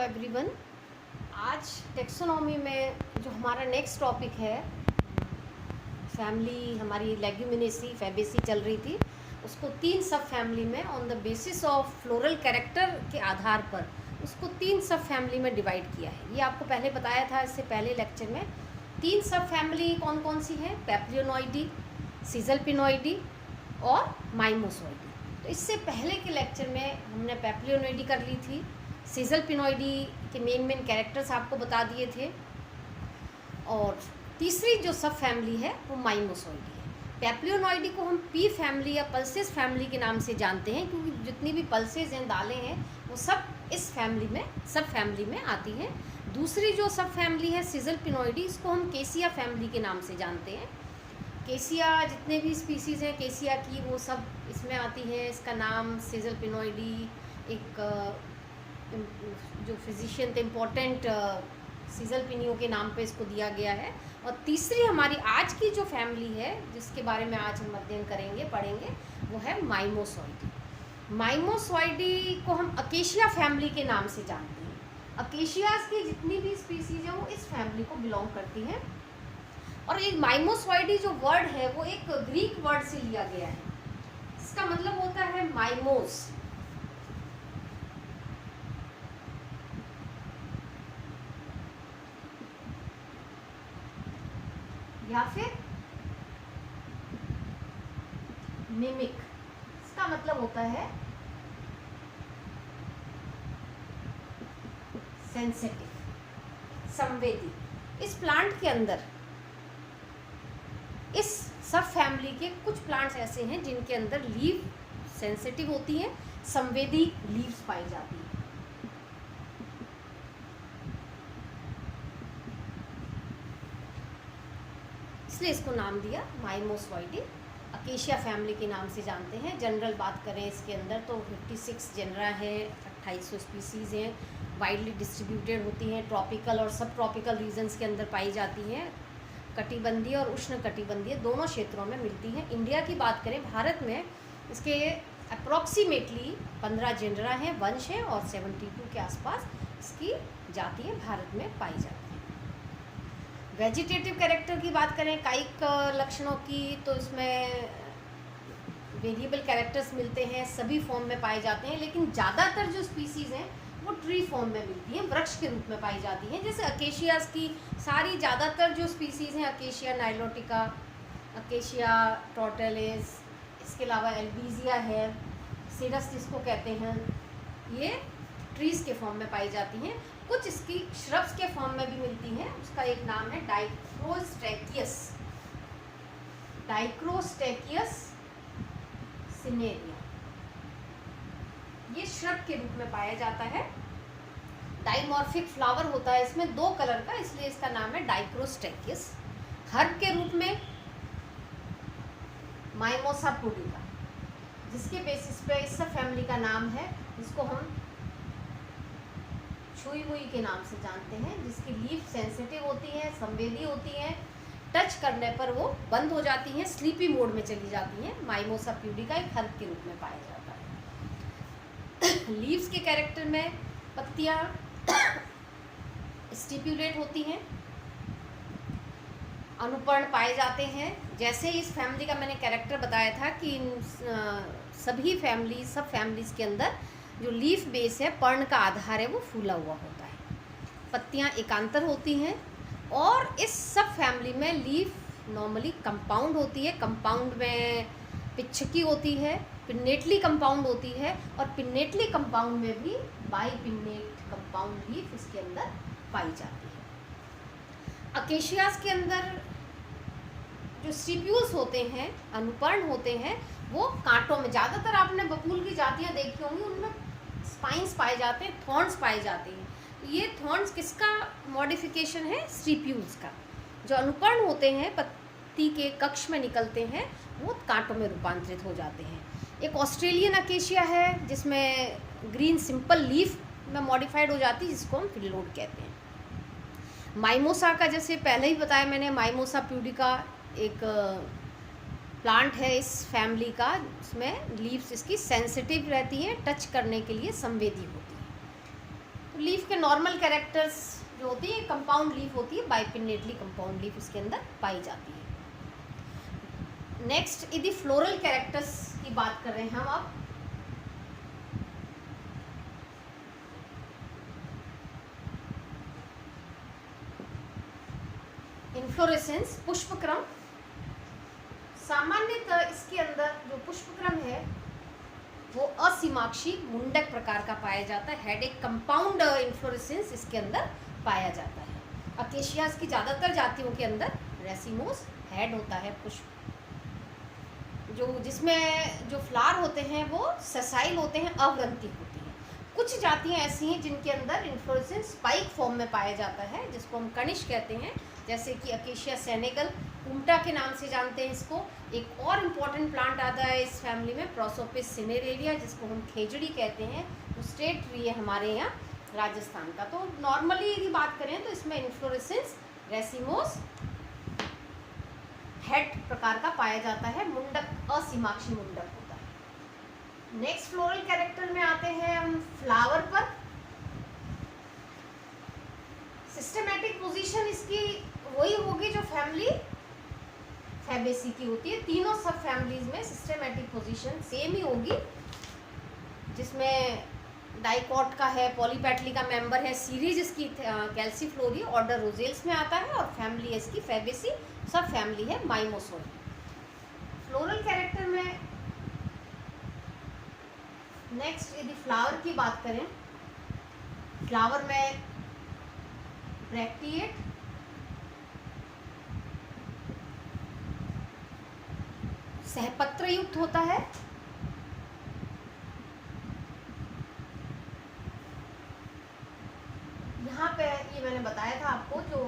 Everyone. आज taxonomy में जो हमारा नेक्स्ट टॉपिक है, फैमिली हमारी लेग्यूमिनेसी फैबेसी चल रही थी, उसको 3 सब फैमिली में on the basis of floral character के आधार पर उसको 3 सब फैमिली में डिवाइड किया है। ये आपको पहले बताया था इससे पहले लेक्चर में। 3 सब फैमिली कौन कौन सी हैं? पैप्लियोनॉइडी, सीजलपिनॉइडी और माइमोसॉइडी। तो इससे पहले के लेक्चर में हमने पैप्लियोनॉइडी कर ली थी, सीजलपिनॉइडी के मेन कैरेक्टर्स आपको बता दिए थे, और तीसरी जो सब फैमिली है वो माइमोसॉइडी है। पैप्लियोनॉइडी को हम पी फैमिली या पल्सेस फैमिली के नाम से जानते हैं, क्योंकि जितनी भी पल्सेस हैं, दालें हैं, वो सब इस फैमिली में सब फैमिली में आती हैं। दूसरी जो सब फैमिली है सीजलपिनॉइडी, इसको हम केसिया फैमिली के नाम से जानते हैं। केसिया जितने भी स्पीसीज़ हैं केसिया की, वो सब इसमें आती हैं। इसका नाम सीजलपिनॉइडी एक जो फिजिशियन थे इम्पोर्टेंट सीजलपिनियो के नाम पे इसको दिया गया है। और तीसरी हमारी आज की जो फैमिली है, जिसके बारे में आज हम अध्ययन करेंगे, पढ़ेंगे, वो है माइमोसॉइडी। माइमोसॉइडी को हम अकेशिया फैमिली के नाम से जानते हैं। अकेशियाज की जितनी भी स्पीसीज हैं वो इस फैमिली को बिलोंग करती हैं। और एक माइमोसॉइडी जो वर्ड है वो एक ग्रीक वर्ड से लिया गया है। इसका मतलब होता है माइमोस, या फिर मिमिक। इसका मतलब होता है सेंसिटिव, संवेदी। इस प्लांट के अंदर, इस सब फैमिली के कुछ प्लांट्स ऐसे हैं जिनके अंदर लीव सेंसिटिव होती हैं, संवेदी लीव्स पाई जाती हैं। इसलिए इसको नाम दिया माइमोसॉइडी। अकेशिया फैमिली के नाम से जानते हैं। जनरल बात करें इसके अंदर तो 56 जेनरा है, 2800 स्पीसीज़ हैं, वाइडली डिस्ट्रीब्यूटेड होती हैं, ट्रॉपिकल और सब ट्रॉपिकल रीजन्स के अंदर पाई जाती हैं। कटिबंधीय और उष्ण कटिबंधीय दोनों क्षेत्रों में मिलती हैं। इंडिया की बात करें, भारत में इसके अप्रॉक्सीमेटली 15 जेनरा हैं, वंश हैं, और 72 के आसपास इसकी जातियाँ भारत में पाई जाती हैं। वेजिटेटिव कैरेक्टर की बात करें, कायिक लक्षणों की, तो इसमें वेरिएबल कैरेक्टर्स मिलते हैं, सभी फॉर्म में पाए जाते हैं, लेकिन ज़्यादातर जो स्पीसीज़ हैं वो ट्री फॉर्म में मिलती हैं, वृक्ष के रूप में पाई जाती हैं। जैसे अकेशियाज़ की सारी ज़्यादातर जो स्पीसीज़ हैं, अकेशिया नाइलोटिका, अकेशिया टोर्टेलिस, इसके अलावा एल्बीजिया है, सिरस जिसको कहते हैं, ये ट्रीज़ के फॉर्म में पाई जाती हैं। कुछ इसकी श्रब्स के फॉर्म में भी मिलती हैं। उसका एक नाम है डाइक्रोस्टेकियस, डाइक्रोस्टेकियस सिनेरिया। ये श्रब के रूप में पाया जाता है। डाइमॉर्फिक फ्लावर होता है इसमें 2 कलर का, इसलिए इसका नाम है डाइक्रोस्टेकियस। हर्ब के रूप में माइमोसा पुडिका, जिसके बेसिस पे इस सब फैमिली का नाम है, जिसको हम छुई हुई के नाम से जानते हैं, जिसकी लीफ सेंसिटिव होती है, संवेदी होती हैं, टच करने पर वो बंद हो जाती हैं, स्लीपी मोड में चली जाती हैं। माइमोसा प्यूडिका एक हर्ब के रूप में पाया जाता है। लीव्स के कैरेक्टर में पत्तियां स्टिप्यूलेट होती हैं, अनुपर्ण पाए जाते हैं। जैसे इस फैमिली का मैंने कैरेक्टर बताया था कि इन सभी फैमिली सब फैमिलीज़ के अंदर जो लीफ बेस है, पर्ण का आधार है, वो फूला हुआ होता है। पत्तियां एकांतर होती हैं, और इस सब फैमिली में लीफ नॉर्मली कंपाउंड होती है। कंपाउंड में पिच्छकी होती है, पिन्नेटली कंपाउंड होती है, और पिन्नेटली कंपाउंड में भी बाइपिन्नेट कंपाउंड लीफ इसके अंदर पाई जाती है। अकेशियाज के अंदर जो स्टिप्यूल्स होते हैं, अनुपर्ण होते हैं, वो कांटों में, ज़्यादातर आपने बबूल की जातियाँ देखी होंगी, उनमें स्पाइंस पाए जाते हैं, थॉर्न्स पाए जाते हैं। ये थॉर्न्स किसका मॉडिफिकेशन है? स्टिप्यूल्स का। जो अनुपर्ण होते हैं, पत्ती के कक्ष में निकलते हैं, वो कांटों में रूपांतरित हो जाते हैं। एक ऑस्ट्रेलियन अकेशिया है जिसमें ग्रीन सिंपल लीफ में मॉडिफाइड हो जाती है, जिसको हम फिलोड कहते हैं। माइमोसा का जैसे पहले ही बताया मैंने, माइमोसा प्यूडिका एक प्लांट है इस फैमिली का, इसमें लीव्स इसकी सेंसिटिव रहती हैं, टच करने के लिए संवेदी होती है। तो लीफ लीफ के नॉर्मल कैरेक्टर्स जो होती है कंपाउंड लीफ होती है, बाइपिन्नेटली कंपाउंड लीफ इसके अंदर पाई जाती है। नेक्स्ट यदि फ्लोरल कैरेक्टर्स की बात कर रहे हैं हम अब, इन्फ्लोरेसेंस पुष्पक्रम। सामान्यतः इसके अंदर जो पुष्पक्रम है वो असीमाक्षी मुंडक प्रकार का पाया जाता है। हेड एक कंपाउंड इन्फ्लोरेसेंस इसके अंदर पाया जाता है। अकेशियाज की ज़्यादातर जातियों के अंदर रेसिमोस हेड होता है पुष्प, जो जिसमें जो फ्लावर होते हैं वो ससाइल होते हैं, अवरंती होती हैं। कुछ जातियां ऐसी हैं जिनके अंदर इन्फ्लोरेसेंस स्पाइक फॉर्म में पाया जाता है, जिसको हम कनिश कहते हैं, जैसे कि अकेशिया सेनेगल, कुमटा के नाम से जानते हैं इसको। एक और इम्पॉर्टेंट प्लांट आता है इस फैमिली में, प्रोसोपिस सिनेरेलिया, जिसको हम खेजड़ी कहते हैं। वो स्टेट ट्री है हमारे यहाँ राजस्थान का। तो नॉर्मली यदि बात करें तो इसमें इन्फ्लोरेसेंस रेसिमोस हेड प्रकार का पाया जाता है, मुंडक असीमाक्षी मुंडक होता है। नेक्स्ट फ्लोरल कैरेक्टर में आते हैं हम फ्लावर पर। सिस्टमैटिक पोजीशन इसकी वही होगी जो फैमिली फैबेसी की होती है। तीनों सब फैमिलीज में सिस्टमैटिक पोजीशन सेम ही होगी, जिसमें डाइकॉट का है, पॉलीपेटली का मेंबर है, सीरीज इसकी कैल्सीफ्लोरी, ऑर्डर रोजेल्स में आता है, और फैमिली है इसकी फैबेसी, सब फैमिली है माइमोसोरी। फ्लोरल कैरेक्टर में नेक्स्ट यदि फ्लावर की बात करें, फ्लावर में ब्रैक्टिएट, सहपत्र युक्त होता है। यहाँ पे ये मैंने बताया था आपको, जो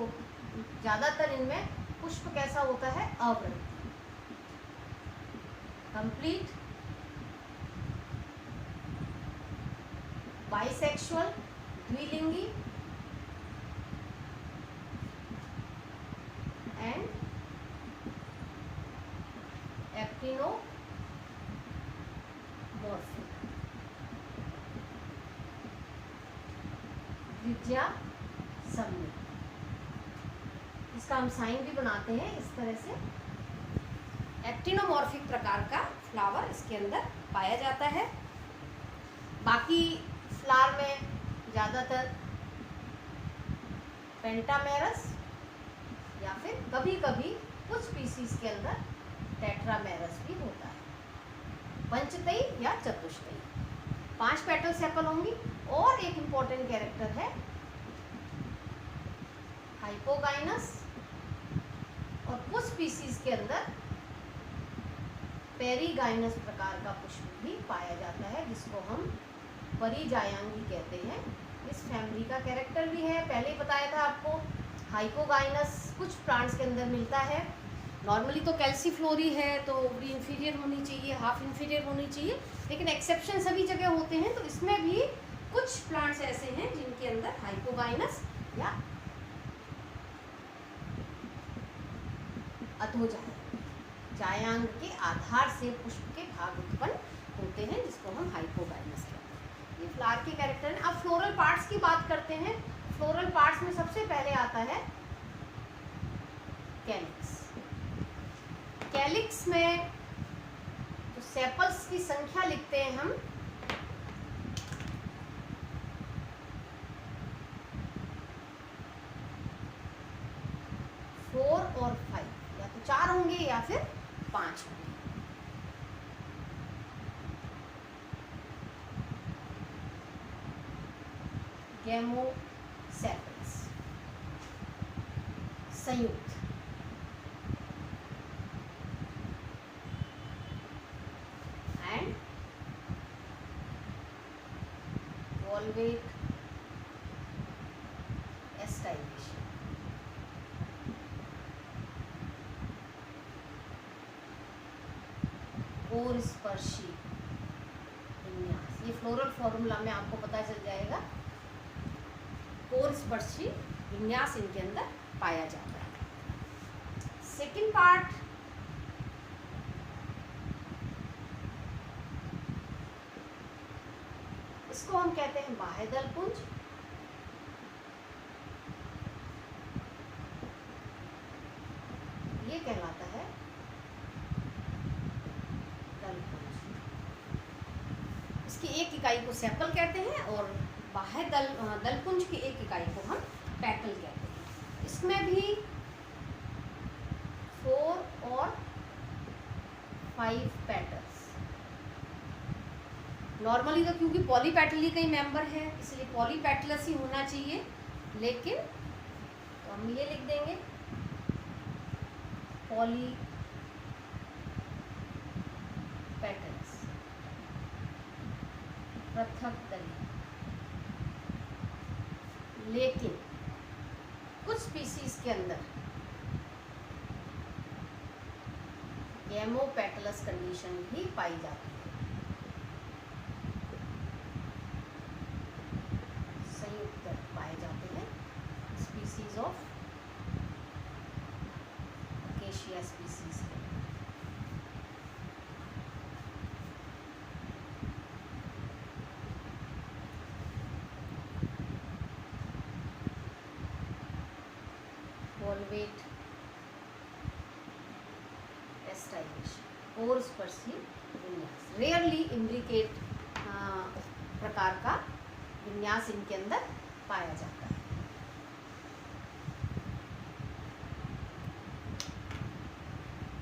ज्यादातर इनमें पुष्प कैसा होता है, अवृत, कंप्लीट, बाइसेक्सुअल, द्विलिंगी एंड एक्टिनोमॉर्फिक। द्वितीया सममित, इसका हम साइन भी बनाते हैं इस तरह से। एक्टिनोमॉर्फिक प्रकार का फ्लावर इसके अंदर पाया जाता है। बाकी फ्लावर में ज़्यादातर पेंटामेरस या फिर कभी कभी कुछ स्पीसीज के अंदर टेट्रामेरस भी होता है। पंचतई या चतुष्टयी, 5 पेटल सेपल होंगी। और एक इम्पॉर्टेंट कैरेक्टर है हाइपोगाइनस, और कुछ स्पीसीज के अंदर पेरीगाइनस प्रकार का पुष्प भी पाया जाता है, जिसको हम परिजायांगी कहते हैं। इस फैमिली का कैरेक्टर भी है, पहले ही बताया था आपको। हाइपोगाइनस कुछ प्लांट्स के अंदर मिलता है। नॉर्मली तो कैल्सीफ्लोरी है तो ओवरी इंफीरियर होनी चाहिए, हाफ इंफीरियर होनी चाहिए, लेकिन एक्सेप्शन सभी जगह होते हैं। तो इसमें भी कुछ प्लांट्स ऐसे हैं जिनके अंदर हाइपोगाइनस या जायांग के आधार से पुष्प के भाग उत्पन्न होते हैं, जिसको हम हाइपोगाइनस कहते हैं। ये फ्लावर के कैरेक्टर हैं। अब फ्लोरल पार्ट्स की बात करते हैं। फ्लोरल पार्ट्स में सबसे पहले आता है कैलिक्स। कैलिक्स में जो सेपल्स की संख्या लिखते हैं हम, फोर और 5, या तो 4 होंगे या फिर 5 होंगे। गैमोसेपल्स संयुक्त, एंड वॉल्वेट एस्टाइलेशन। और स्पर्शी विन्यास, ये फ्लोरल फॉर्मूला में आपको पता चल जाएगा। कोर स्पर्शी विन्यास इनके अंदर पाया जाता है। सेकंड पार्ट, इसको हम कहते हैं बाह्य दल पुंज। कहलाता है दलपुंज। इसकी एक इकाई को सेपल कहते हैं और बाह्य दलपुंज की एक इकाई को हम पेटल कहते हैं। इसमें भी 4 और 5 पेटल्स। नॉर्मली तो क्योंकि पॉलीपेटली का ही मेंबर है इसलिए पॉलीपेटलस ही होना चाहिए, लेकिन तो हम ये लिख देंगे पॉलीपेटल्स। पृथक दली। लेकिन कुछ स्पीसीज के अंदर गैमोपेटलस कंडीशन भी पाई जाती है। संयुक्त पाए जाते हैं स्पीसीज ऑफ अकेशिया स्पीसीज के। वॉल्वेट पोर्स पर सी विन्यास, रेयरली इम्ब्रिकेट प्रकार का विन्यास इनके अंदर पाया जाता है।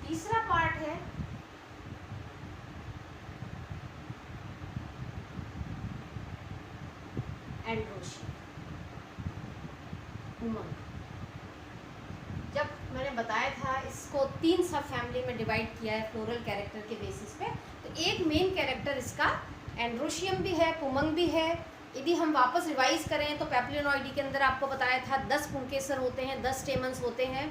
तीसरा पार्ट है एंड्रोशिया, उमंग। जब मैंने बताया था इसको 3 सब फैमिली में डिवाइड किया है फ्लोरल कैरेक्टर के बेसिस पे, तो एक मेन कैरेक्टर इसका एंड्रोशियम भी है, पुमंग भी है। यदि हम वापस रिवाइज करें तो पैप्लियोनॉइडी के अंदर आपको बताया था 10 पुंकेसर होते हैं, 10 स्टेमन्स होते हैं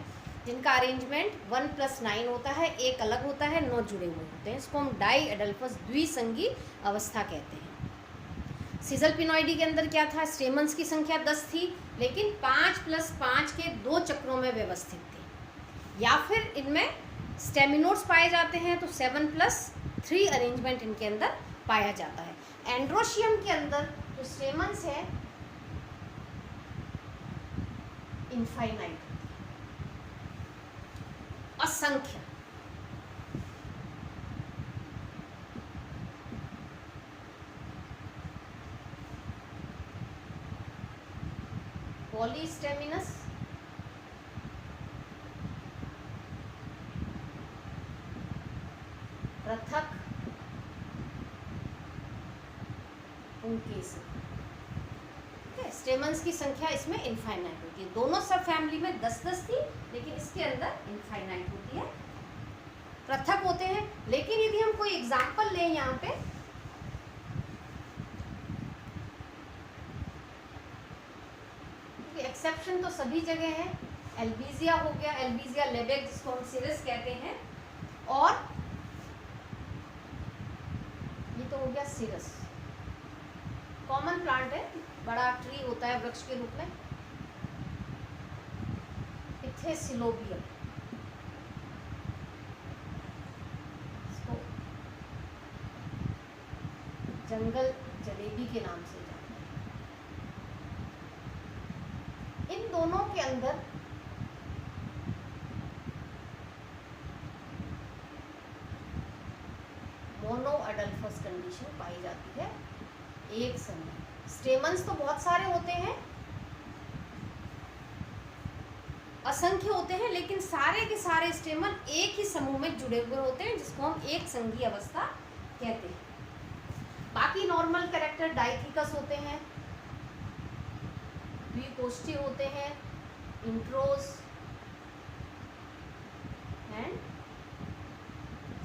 जिनका अरेंजमेंट 1+9 होता है, एक अलग होता है, 9 जुड़े हुए होते हैं। इसको हम डाई एडल्फस द्विसंगी अवस्था कहते हैं। सिजलपिनॉइडी के अंदर क्या था, स्टेमन्स की संख्या 10 थी लेकिन 5+5 के 2 चक्रों में व्यवस्थित थे, या फिर इनमें स्टेमिनोड्स पाए जाते हैं तो 7+3 अरेंजमेंट इनके अंदर पाया जाता है। एंड्रोशियम के अंदर जो स्टेमन्स है इनफाइनाइट, असंख्य। पॉलीस्टेमिनस, पृथक पुंकेसर। स्टेमन्स की संख्या इसमें इनफाइनाइट होती है। दोनों सब फैमिली में 10-10 थी लेकिन इसके अंदर इनफाइनाइट होती है, पृथक होते हैं। लेकिन यदि हम कोई एग्जाम्पल लें यहाँ पे, एक्सेप्शन तो सभी जगह है। एल्बीजिया हो गया, एल्बीजिया लेबेक जिसको हम सिरस कहते हैं, और ये तो हो गया सिरस, कॉमन प्लांट है, बड़ा ट्री होता है वृक्ष के रूप में। पिथेसिलोबियम, इसको जंगल जलेबी के नाम से जानते हैं। इन दोनों के अंदर मोनो एडल्फस कंडीशन पाई जाती है एक समय। स्टेमन्स तो बहुत सारे होते हैं, असंख्य होते हैं, लेकिन सारे के सारे स्टेमन एक ही समूह में जुड़े हुए होते हैं जिसको हम एक संघी अवस्था कहते हैं। बाकी नॉर्मल कैरेक्टर डाइथिकस होते हैं, द्विकोष्ठी होते हैं, इंट्रोस एंड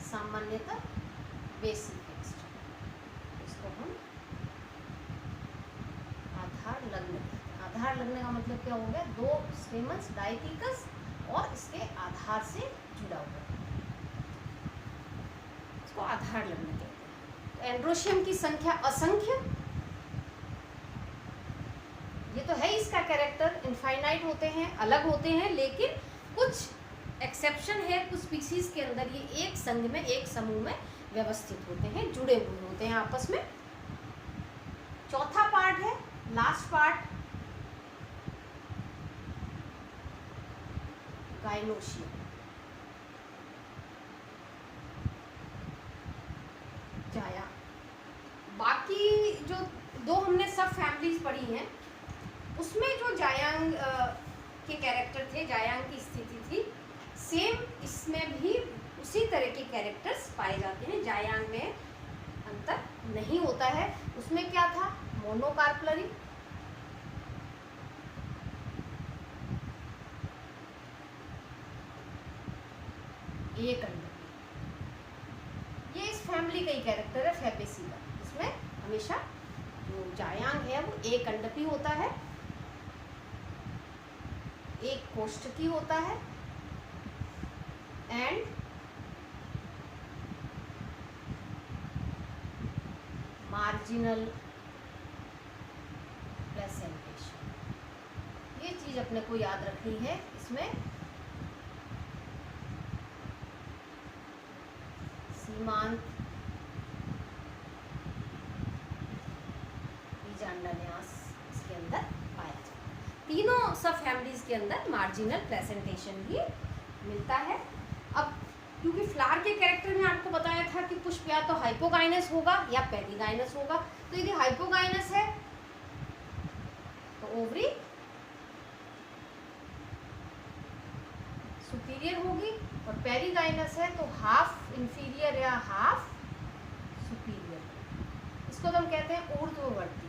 सामान्यतः बेसिक फिक्स्ड। इसको हम आधार लगने कहते हैं। आधार लगने का मतलब क्या हो गया, 2 स्टेमन्स डाइथिकस और इसके आधार से जुड़ा हुआ, इसको आधार लगने कहते हैं। तो एंड्रोशियम की संख्या असंख्य, ये तो है इसका कैरेक्टर, इनफाइनाइट होते हैं, अलग होते हैं, लेकिन कुछ एक्सेप्शन है, कुछ स्पीसीज के अंदर ये एक संघ में, एक समूह में व्यवस्थित होते हैं, जुड़े हुए होते हैं आपस में। चौथा पार्ट है, लास्ट पार्ट, गाइनोशियम। उसमें जो जायांग के कैरेक्टर थे, जायांग की स्थिति थी, सेम इसमें भी उसी तरह के कैरेक्टर्स पाए जाते हैं। जायांग में अंतर नहीं होता है। उसमें क्या था, मोनोकार्पलरी, एक अंडपी। ये इस फैमिली का ही कैरेक्टर है फैबेसी का, इसमें हमेशा जो जायांग है वो एक अंडपी होता है, एक कोष्ठकी होता है एंड मार्जिनल प्लेसेंटेशन। ये चीज अपने को याद रखनी है। इसमें सीमांत बीजांडान्यास इसके अंदर पाया जाता है। तीनों सब फैमिलीज के अंदर मार्जिनल प्लेसेंटेशन भी मिलता है। अब क्योंकि फ्लावर के कैरेक्टर में आपको बताया था कि पुष्प या तो हाइपोगाइनस होगा या पेरिगाइनस होगा, तो यदि हाइपोगाइनस है तो ओवरी सुपीरियर होगी, और पेरिगाइनस है तो हाफ इंफीरियर या हाफ सुपीरियर। इसको तो हम कहते हैं ऊर्ध्ववर्ती,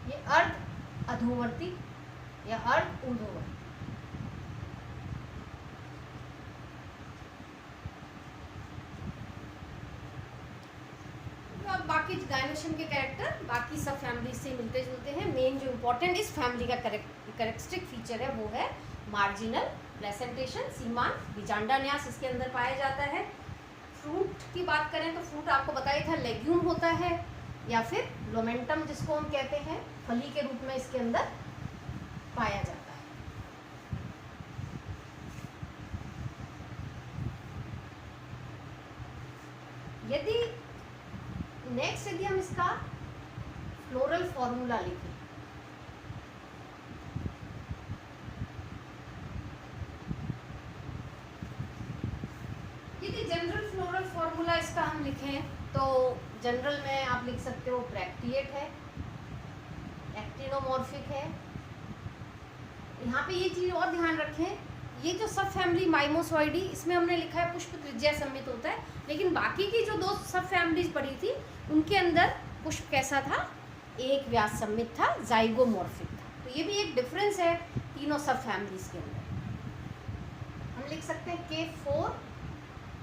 ये अर्ध अधोवर्ती या अर्ध ऊर्ध्ववर्ती। बाकी गायनोशियम के कैरेक्टर बाकी सब फैमिली से मिलते जुलते हैं। मेन जो इम्पोर्टेंट इस फैमिली का कैरेक्टरिस्टिक फीचर है वो है मार्जिनल प्लेसेंटेशन, सीमांत बीजांडान्यास इसके अंदर पाया जाता है। फ्रूट की बात करें तो फ्रूट आपको बताया था लेग्यूम होता है या फिर लोमेंटम जिसको हम कहते हैं, फली के रूप में इसके अंदर पाया जाता है। यदि नेक्स्ट यदि हम इसका फ्लोरल फॉर्मूला लिखें, यदि जनरल फ्लोरल फॉर्मूला इसका हम लिखें तो जनरल में आप लिख सकते हो ब्रैक्टिएट है, एक्टिनोमॉर्फिक है। यहाँ पे ये चीज और ध्यान रखें, ये जो सब फैमिली माइमोसॉइडी इसमें हमने लिखा है पुष्प त्रिज्या सम्मित होता है, लेकिन बाकी की जो दो सब फैमिलीज पड़ी थी उनके अंदर पुष्प कैसा था, एक व्यास सम्मित था, जाइगोमॉर्फिक था। तो ये भी एक डिफरेंस है तीनों सब फैमिलीज के अंदर। हम लिख सकते हैं K4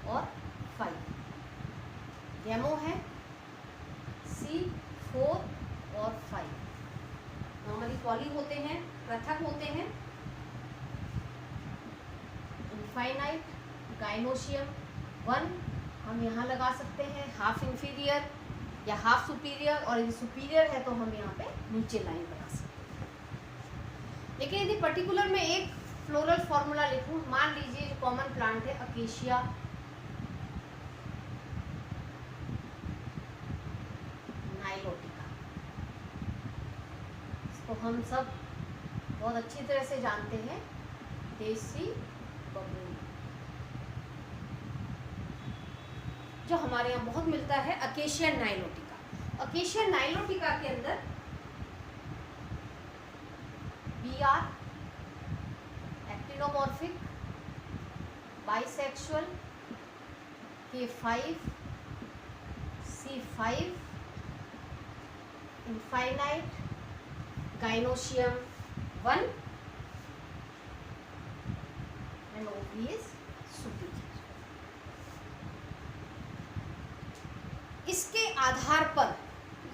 और 5, गैमो है C4 और 5, नॉर्मली पॉली होते हैं, पृथक होते हैं। इनफाइनाइट गाइनोशियम 1 हम यहाँ लगा सकते हैं, हाफ इंफीरियर या हाफ सुपीरियर, और यदि सुपीरियर है तो हम यहाँ पे नीचे लाइन बना सकते हैं। लेकिन यदि पर्टिकुलर में एक फ्लोरल फॉर्मूला लिखूं, मान लीजिए जो कॉमन प्लांट है अकेशिया नाइलोटिका, इसको हम सब बहुत अच्छी तरह से जानते हैं, देसी बबूल, जो हमारे यहाँ बहुत मिलता है, अकेशिया नाइलोटिका। अकेशिया नाइलोटिका के अंदर BR actinomorphic, bisexual, K5, C5, infinite gynoecium 1 and OP is superior. इसके आधार पर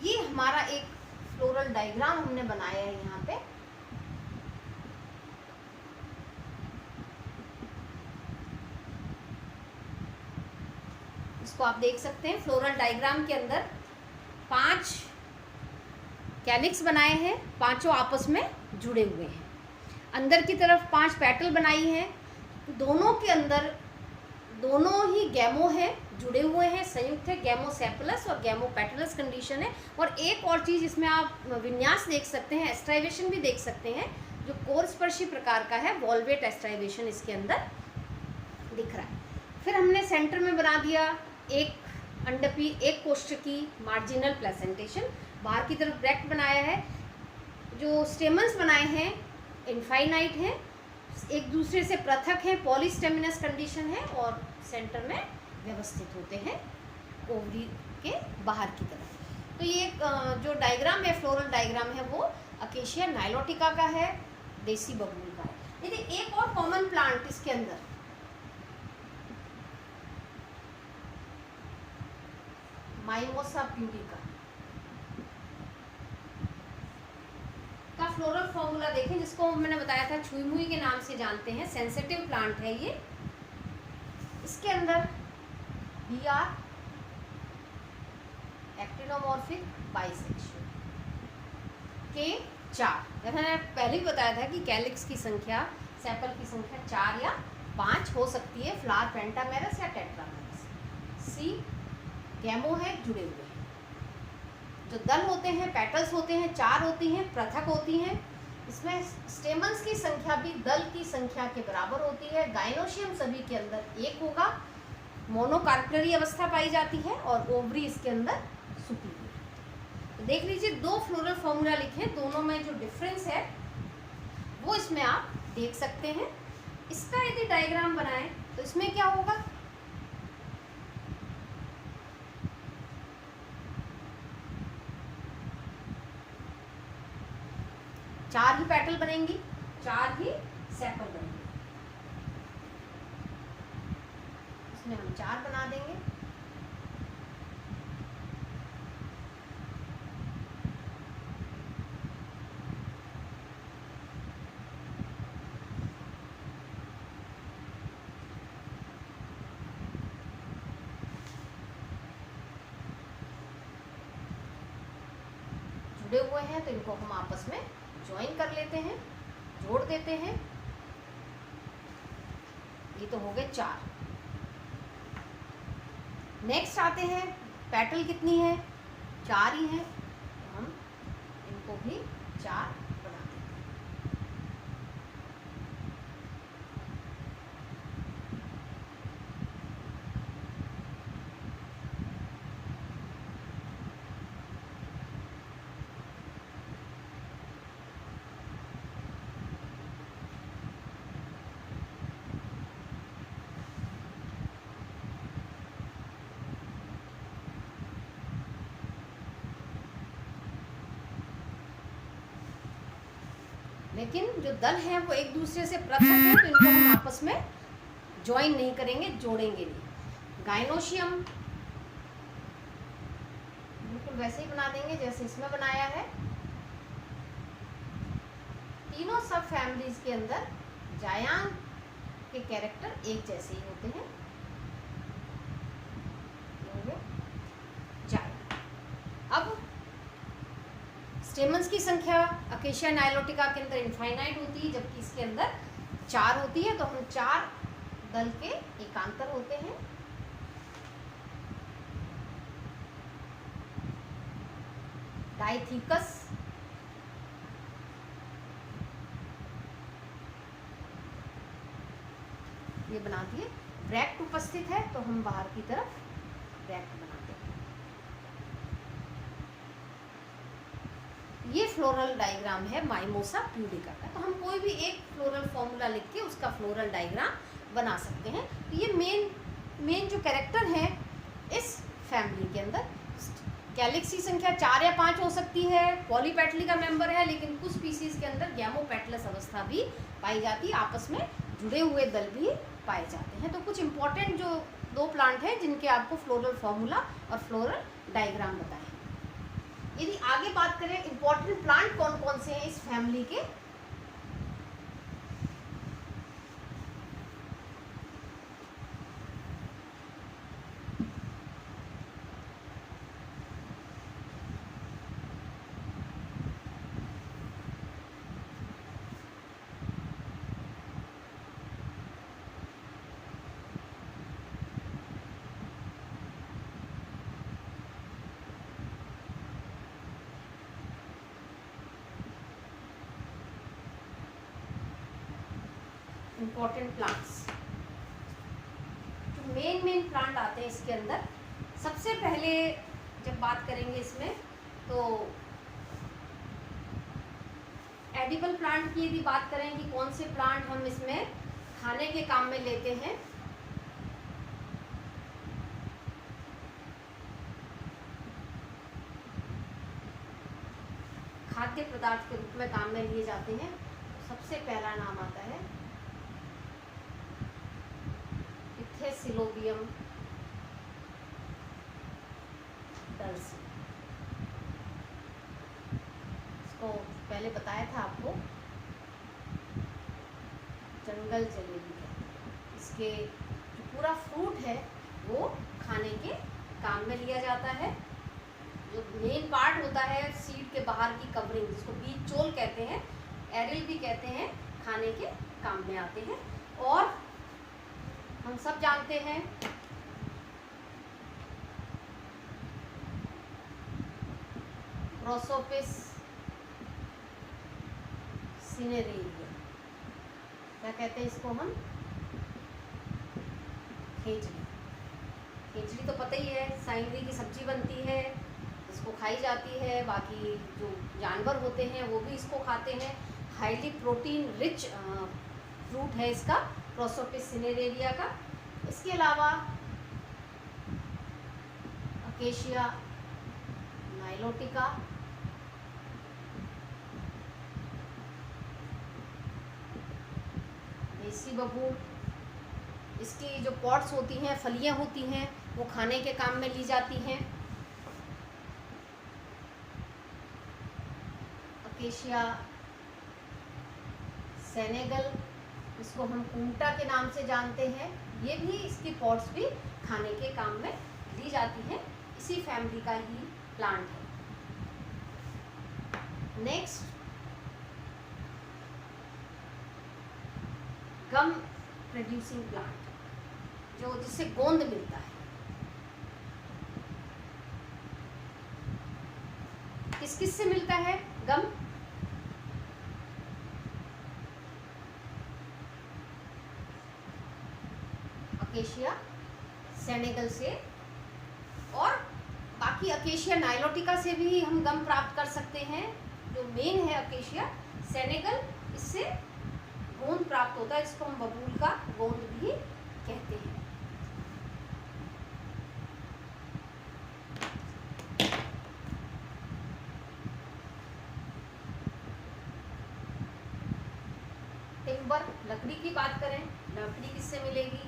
ये हमारा एक फ्लोरल डायग्राम हमने बनाया है यहाँ पे। इसको आप देख सकते हैं, फ्लोरल डायग्राम के अंदर 5 कैलिक्स बनाए हैं, पांचों आपस में जुड़े हुए हैं। अंदर की तरफ 5 पेटल बनाई हैं, दोनों के अंदर दोनों ही गैमो है, जुड़े हुए हैं, संयुक्त है, गैमोसेपलस और गैमोपेटलस कंडीशन है। और एक और चीज़ इसमें आप विन्यास देख सकते हैं, एस्ट्राइवेशन भी देख सकते हैं, जो कोरस्पर्शी प्रकार का है, वॉल्वेट एस्ट्राइवेशन इसके अंदर दिख रहा है। फिर हमने सेंटर में बना दिया एक अंडपी, एक कोष्ठकी, मार्जिनल प्लेसेंटेशन। बाहर की तरफ ब्रैक्ट बनाया है। जो स्टेमन्स बनाए हैं इनफाइनाइट हैं, एक दूसरे से पृथक है, पॉलीस्टेमिनस कंडीशन है और सेंटर में व्यवस्थित होते हैं ओवरी के बाहर की तरफ। तो ये जो डायग्राम है, फ्लोरल डायग्राम है, वो अकेशिया नाइलोटिका का है, देसी बबूल का है। देखिए एक और कॉमन प्लांट इसके अंदर, माइमोसा प्यूडिका का फ्लोरल फॉर्मूला देखें, जिसको मैंने बताया था छुई मुई के नाम से जानते हैं, सेंसिटिव प्लांट है ये। इसके अंदर BR एक्टिनोमॉर्फिक बाइसेक्सुअल के 4, जैसे मैंने पहले भी बताया था कि कैलिक्स की संख्या, सेपल की संख्या 4 या 5 हो सकती है, फ्लावर पेंटामेरस या टेट्रामेरस। C गैमो है, जुड़े हुए हैं। जो दल होते हैं, पेटल्स होते हैं, 4 होती हैं, पृथक होती हैं। इसमें स्टेमन्स की संख्या भी दल की संख्या के बराबर होती है। गाइनोशियम सभी के अंदर 1 होगा, मोनोकार्पलरी अवस्था पाई जाती है और ओवरी इसके अंदर सुपीरियर। तो देख लीजिए 2 फ्लोरल फॉर्मूला लिखे, दोनों में जो डिफरेंस है वो इसमें आप देख सकते हैं। इसका यदि डायग्राम बनाएं तो इसमें क्या होगा, चार ही पेटल बनेंगी, 4 ही सेपल बनेंगे। इसमें हम 4 बना देंगे। जुड़े हुए हैं तो इनको हम आपस में ज्वाइन कर लेते हैं, जोड़ देते हैं। ये तो हो गए 4। नेक्स्ट आते हैं, पेटल कितनी है, 4 ही है, तो हम इनको भी 4 बना देते हैं। लेकिन जो दल हैं वो एक दूसरे से पृथक हैं, तो इनको हम आपस में ज्वाइन नहीं करेंगे, जोड़ेंगे नहीं। गाइनोशियम बिल्कुल वैसे ही बना देंगे जैसे इसमें बनाया है। तीनों सब फैमिलीज के अंदर जायांग के कैरेक्टर एक जैसे ही होते हैं। अब स्टेमन्स की संख्या अकेशिया नाइलोटिका के अंदर इनफाइनाइट होती है, जबकि इसके अंदर 4 होती है, तो हम 4 दल के एकांतर होते हैं। डाइथिकस ये बना दिए। ब्रैक्ट उपस्थित है तो हम बाहर की तरफ ब्रैक्ट बनाते हैं। ये फ्लोरल डायग्राम है माइमोसा प्यूडिका का। तो हम कोई भी एक फ्लोरल फॉर्मूला लिख के उसका फ्लोरल डायग्राम बना सकते हैं। तो ये मेन जो कैरेक्टर है इस फैमिली के अंदर, कैलिक्स की संख्या 4 या 5 हो सकती है, पॉलीपेटली का मेंबर है, लेकिन कुछ स्पीसीज के अंदर गैमोपेटलस अवस्था भी पाई जाती है, आपस में जुड़े हुए दल भी पाए जाते हैं। तो कुछ इंपॉर्टेंट जो 2 प्लांट हैं जिनके आपको फ्लोरल फॉर्मूला और फ्लोरल डायग्राम बताएं। यदि आगे बात करें इंपॉर्टेंट प्लांट कौन कौन से हैं इस फैमिली के, इंपॉर्टेंट प्लांट्स जो मेन प्लांट आते हैं इसके अंदर, सबसे पहले जब बात करेंगे इसमें तो एडिबल प्लांट की यदि बात करें कि कौन से प्लांट हम इसमें खाने के काम में लेते हैं, खाद्य पदार्थ के रूप में काम में लिए जाते हैं, तो सबसे पहला नाम आता है इथेसिलोबियम डल्सी। इसको पहले बताया था आपको, जंगल जलेबी है। इसके जो पूरा फ्रूट है वो खाने के काम में लिया जाता है। जो मेन पार्ट होता है सीड के बाहर की कवरिंग, जिसको बीज चोल कहते हैं, एरिल भी कहते हैं, खाने के काम में आते हैं। और हम सब जानते हैं प्रोसोपिस सिनेरेरिया, क्या कहते हैं इसको हम, खेजड़ी। खेजड़ी तो पता ही है, साइंदरी की सब्जी बनती है, इसको खाई जाती है। बाकी जो जानवर होते हैं वो भी इसको खाते हैं। हाईली प्रोटीन रिच फ्रूट है इसका, प्रोसोपिस सिनेरेरिया का। इसके अलावा अकेशिया नाइलोटिका, देसी बबूल, इसकी जो पॉट्स होती हैं, फलियां होती हैं, वो खाने के काम में ली जाती हैं। अकेशिया सेनेगल, इसको हम कूंटा के नाम से जानते हैं, ये भी, इसकी पॉट्स भी खाने के काम में ली जाती हैं। इसी फैमिली का ही प्लांट है। नेक्स्ट, गम प्रोड्यूसिंग प्लांट, जो जिससे गोंद मिलता है। किस किस से मिलता है गम? अकेशिया सेनेगल से, और बाकी अकेशिया नाइलोटिका से भी हम गम प्राप्त कर सकते हैं। जो मेन है अकेशिया सेनेगल, इससे गोंद प्राप्त होता है, इसको हम बबूल का गोंद भी कहते हैं। टिम्बर, लकड़ी की बात करें, लकड़ी किससे मिलेगी?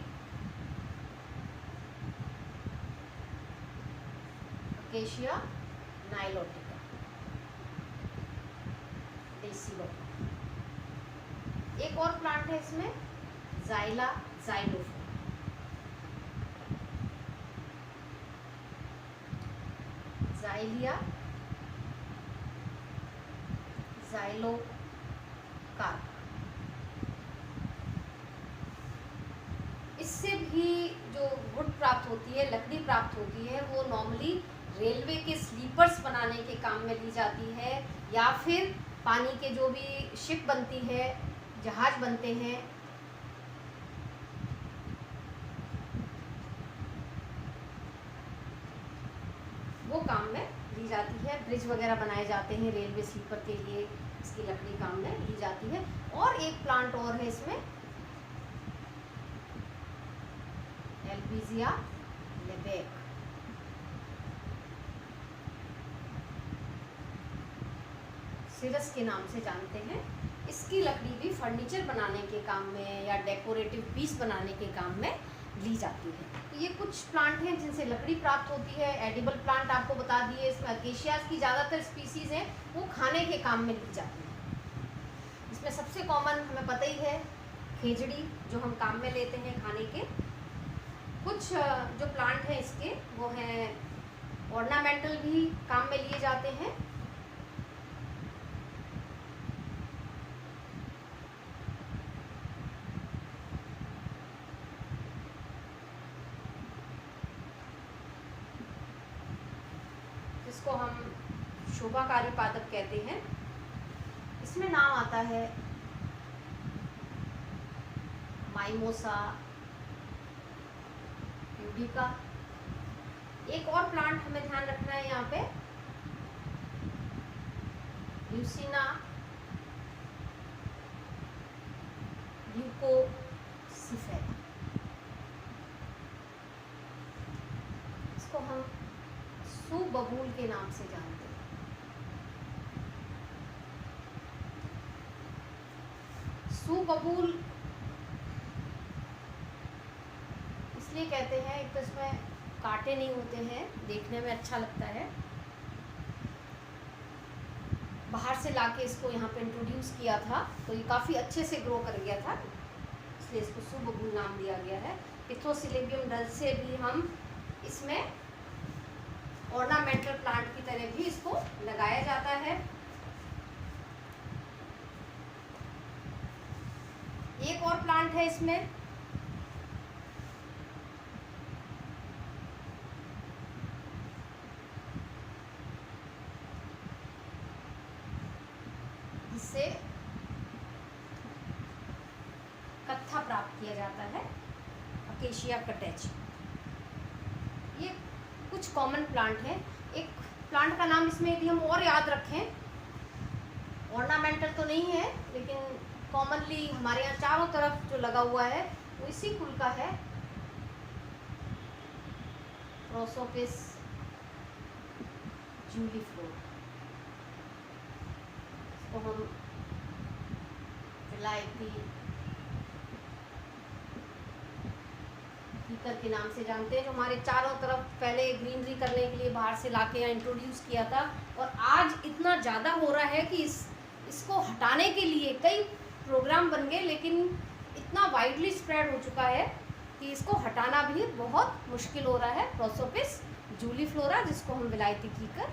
अकेशिया नाइलोटिका, देसी बबूल। एक और प्लांट है इसमें, जाइला जाइलोफोन। जाइलिया जाइलोकार्प। इससे भी जो वुड प्राप्त होती है, लकड़ी प्राप्त होती है, वो नॉर्मली रेलवे के स्लीपर्स बनाने के काम में ली जाती है, या फिर पानी के जो भी शिप बनती है, जहाज बनते हैं, वो काम में ली जाती है। ब्रिज वगैरह बनाए जाते हैं रेलवे स्लीपर के लिए, इसकी लकड़ी काम में ली जाती है। और एक प्लांट और है इसमें, एल्पीजिया लेबेक। सिरस के नाम से जानते हैं। इसकी लकड़ी भी फर्नीचर बनाने के काम में या डेकोरेटिव पीस बनाने के काम में ली जाती है। तो ये कुछ प्लांट हैं जिनसे लकड़ी प्राप्त होती है। एडिबल प्लांट आपको बता दिए, इसमें अकेशियाज की ज़्यादातर स्पीसीज़ हैं, वो खाने के काम में ली जाती है। इसमें सबसे कॉमन हमें पता ही है खेजड़ी, जो हम काम में लेते हैं खाने के। कुछ जो प्लांट हैं इसके, वो हैं ऑर्नामेंटल, भी काम में लिए जाते हैं। जिसको हम शोभाकारी पादप कहते हैं। इसमें नाम आता है माइमोसा प्यूडिका। एक और प्लांट हमें ध्यान रखना है यहाँ पे, ल्यूसिना ल्यूकोसिफेरा, इसको हम सुबबूल के नाम से जानते हैं। सुबबूल इसलिए कहते हैं, एक तो इसमें कांटे नहीं होते हैं, देखने में अच्छा लगता है। बाहर से लाके इसको यहाँ पे इंट्रोड्यूस किया था तो ये काफ़ी अच्छे से ग्रो कर गया था, इसलिए इसको सुबबूल नाम दिया गया है। पिथोसिलिबियम डल्से भी हम इसमें ऑर्नामेंटल प्लांट की तरह भी इसको लगाया जाता है। एक और प्लांट है इसमें, जिससे कत्था प्राप्त किया जाता है, अकेशिया कटेच। ये कुछ कॉमन प्लांट है। एक प्लांट का नाम इसमें यदि हम और याद रखें, ऑर्नामेंटल तो नहीं है लेकिन कॉमनली हमारे यहाँ चारों तरफ जो लगा हुआ है वो इसी कुल का है, प्रोसोपिस जूलीफ्लोरा। इसको हम विलायती कीकर के नाम से जानते हैं, जो हमारे चारों तरफ पहले ग्रीनरी करने के लिए बाहर से लाके यहाँ इंट्रोड्यूस किया था, और आज इतना ज़्यादा हो रहा है कि इसको हटाने के लिए कई प्रोग्राम बन गए, लेकिन इतना वाइडली स्प्रेड हो चुका है कि इसको हटाना भी बहुत मुश्किल हो रहा है। प्रोसोपिस जूलीफ्लोरा, जिसको हम विलायती कीकर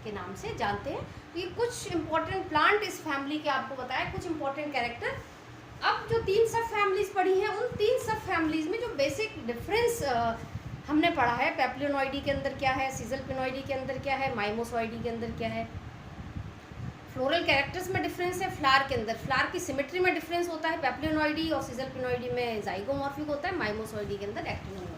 के नाम से जानते हैं। तो ये कुछ इंपॉर्टेंट प्लांट इस फैमिली के आपको बताया, कुछ इंपॉर्टेंट कैरेक्टर। अब जो 3 सब फैमिलीज पढ़ी हैं, उन 3 सब फैमिलीज में जो बेसिक डिफरेंस हमने पढ़ा है, पेप्लियोनॉइडी के अंदर क्या है, सीजलपिनॉइडी के अंदर क्या है, माइमोसॉइडी के अंदर क्या है, फ्लोरल कैरेक्टर्स में डिफरेंस है, फ्लावर के अंदर फ्लावर की सिमेट्री में डिफरेंस होता है, पेप्लियोनॉइडी और सीजलपिनॉइडी में जाइगोमॉर्फिक होता है, माइमोसॉइडी के अंदर एक्टिनोमॉर्फिक।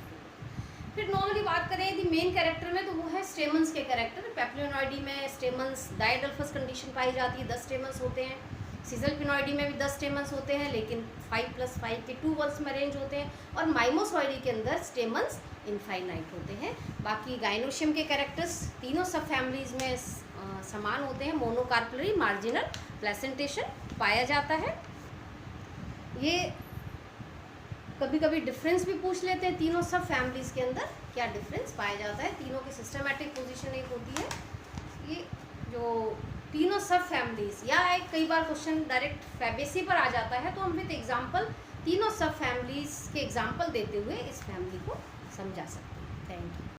फिर नॉर्मली बात करें यदि मेन कैरेक्टर में, तो वो है स्टेमन्स के कैरेक्टर। पेप्लियोनॉइडी में स्टेमन्स डायडल्फस कंडीशन पाई जाती है, 10 स्टेमन्स होते हैं। सीजलपिनॉइडी में भी 10 स्टेमन्स होते हैं, लेकिन 5+5 के 2 वल्स में अरेंज होते हैं। और माइमोसॉइडी के अंदर स्टेमन्स इनफाइनाइट होते हैं। बाकी गाइनोशियम के कैरेक्टर्स तीनों सब फैमिलीज में समान होते हैं। मोनोकार्पलरी मार्जिनल प्लेसेंटेशन पाया जाता है। ये कभी कभी डिफरेंस भी पूछ लेते हैं, तीनों सब फैमिलीज के अंदर क्या डिफरेंस पाया जाता है। तीनों की सिस्टमेटिक पोजीशन एक होती है। ये जो तीनों सब फैमिलीज, या एक कई बार क्वेश्चन डायरेक्ट फैबेसी पर आ जाता है, तो हम विद एग्जांपल तीनों सब फैमिलीज के एग्जांपल देते हुए इस फैमिली को समझा सकते हैं। Thank you.